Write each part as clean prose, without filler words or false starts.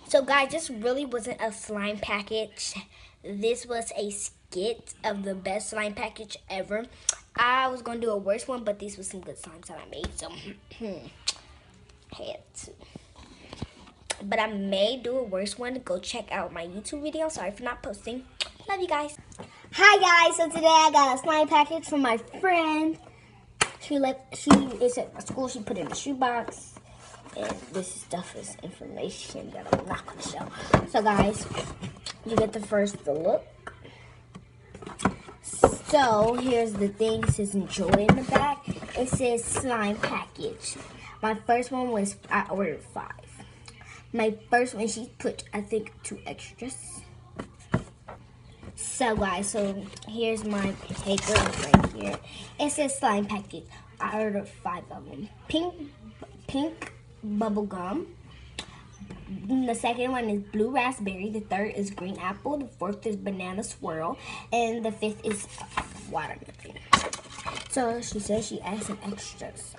So guys, this really wasn't a slime package. This was a skit of the best slime package ever. I was gonna do a worse one, but these were some good slimes that I made, so had to. But I may do a worse one. Go check out my YouTube video. Sorry for not posting. Love you guys. Hi guys, so today I got a slime package from my friend. She is at my school. She put it in the shoebox. And this stuff is information that I'm not going to show. So guys, you get the look. So here's the thing. It says enjoy in the back. It says slime package. My first one was, I ordered 5. My first one, she put, I think, 2 extras. So guys, so here's my paper right here. It says slime package. I ordered 5 of them. Pink bubble gum. The second one is blue raspberry. The third is green apple. The fourth is banana swirl. And the fifth is watermelon. So she says she added some extras.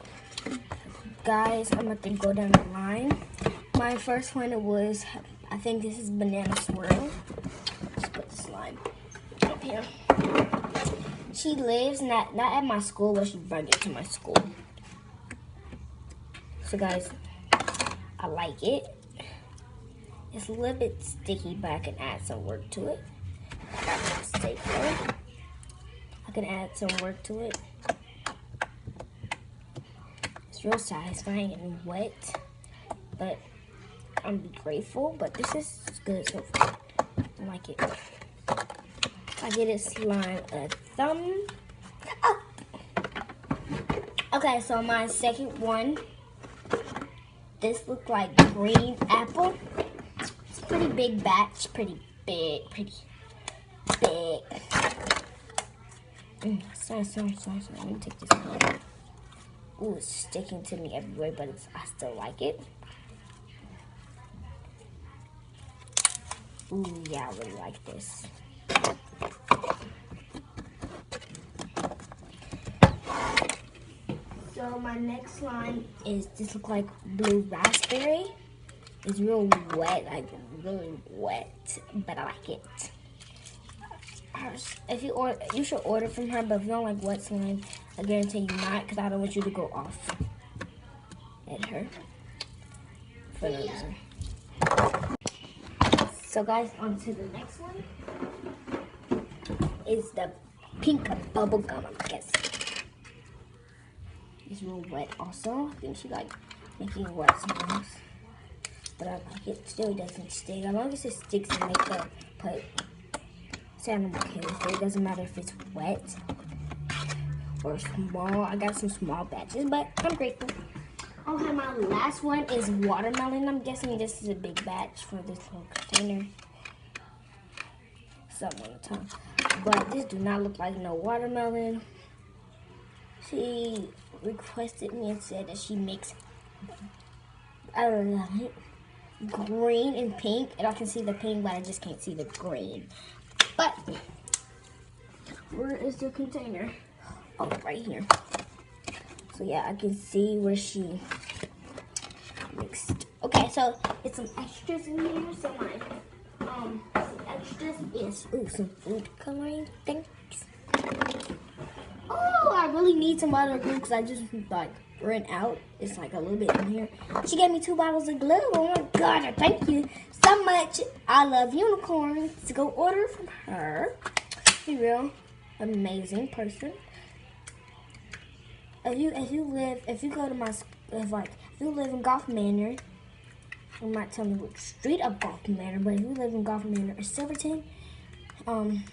Guys, I'm going to go down the line. My first one was, I think this is banana swirl. Let's put the slime up here. She lives not at my school, but she brought it to my school. So guys, I like it. It's a little bit sticky, but I can add some work to it. I got my stapler. I can add some work to it. It's real satisfying and wet, but I'm grateful. But this is good so far. I like it. I get it slime a thumb up. Okay, so my second one. This looked like green apple. It's a pretty big batch. Pretty big. Sorry. Let me take this out. Ooh, it's sticking to me everywhere, but I still like it. Ooh, yeah, I really like this. So my next slime is, this look like blue raspberry. It's real wet, like really wet, but I like it. If you order, you should order from her, but if you don't like wet slime, I guarantee you not, because I don't want you to go off at her for no reason. So guys, on to the next one. Is the pink bubble gum, I'm guessing. It's real wet also. I think she like making it wet sometimes. But I like it. Still doesn't stick. As long as it sticks and makes the put. Say I'm okay with it. It doesn't matter if it's wet or small. I got some small batches, but I'm grateful. Okay, my last one is watermelon. I'm guessing this is a big batch for this little container. Something on the top. But this do not look like no watermelon. She requested me and said that she makes, I don't know, green and pink. And I can see the pink, but I just can't see the green. But, where is the container? Oh, right here. So yeah, I can see where she mixed. Okay, so it's some extras in here. So my, some extras is, some food coloring. Thanks. Oh, I really need some bottle of glue because I just like ran out. It's like a little bit in here. She gave me 2 bottles of glue. Oh my god, thank you so much. I love unicorns. So go order from her. She's a real amazing person. If you live in Golf Manor, I'm not telling you which street of Golf Manor, but if you live in Golf Manor or Silverton, I'm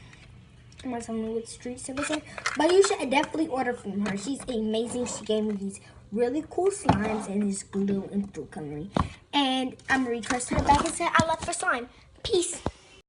not telling you which street Silverton, but you should definitely order from her. She's amazing. She gave me these really cool slimes and this glue and food coloring. And I'm gonna request her back and say I love her slime. Peace.